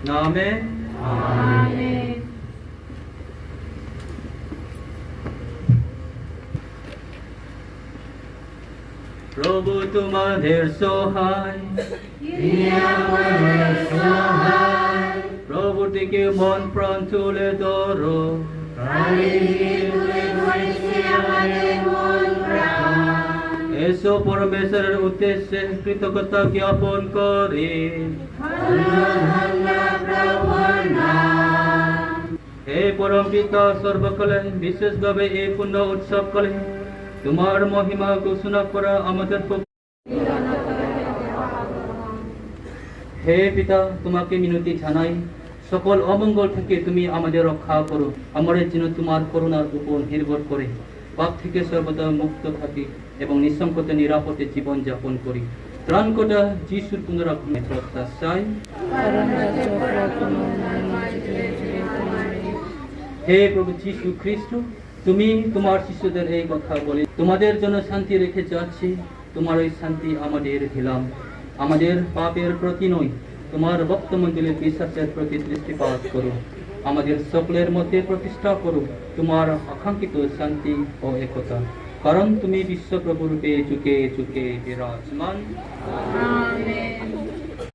নামে আমেন। প্রভু তোমাদের সহায়, প্রভু থেকে মন প্রাণ তুলে ধরো। এসো পরমেশ্বরের উদ্দেশ্যে কৃতজ্ঞতা জ্ঞাপন করে। হে পরম পিতা সর্বকালে, বিশেষভাবে এই পূর্ণ উৎসবকালে তোমার মহিমা ঘোষণা করা আমাদের পক্ষে। হে পিতা, তোমাকে মিনতি জানাই, সকল অমঙ্গল থেকে তুমি আমাদের রক্ষা করো। আমাদের যেন তোমার করুণার উপর নির্ভর করে পাপ থেকে সর্বদা মুক্ত থাকি এবং নিঃসংকোচে নিরাপদে জীবন যাপন করি। ত্রাণকর্তা যিশুর পুনরাগমনে প্রত্যাশায়। হে প্রভু যীশু খ্রিস্ট, তুমি তোমার শিষ্যদের এই কথা বলে তোমাদের জন্য শান্তি রেখে যাচ্ছি, তোমার ওই শান্তি আমাদের দিলাম। আমাদের পাপের প্রতি নয়, তোমার ভক্তমণ্ডলীর বিশ্বাসের প্রতি দৃষ্টিপাত করো। আমাদের সকলের মধ্যে প্রতিষ্ঠা করো তোমার আকাঙ্ক্ষিত শান্তি ও একতা, কারণ তুমি বিশ্বপ্রভু রূপে যুগে যুগে বিরাজমান। আমেন।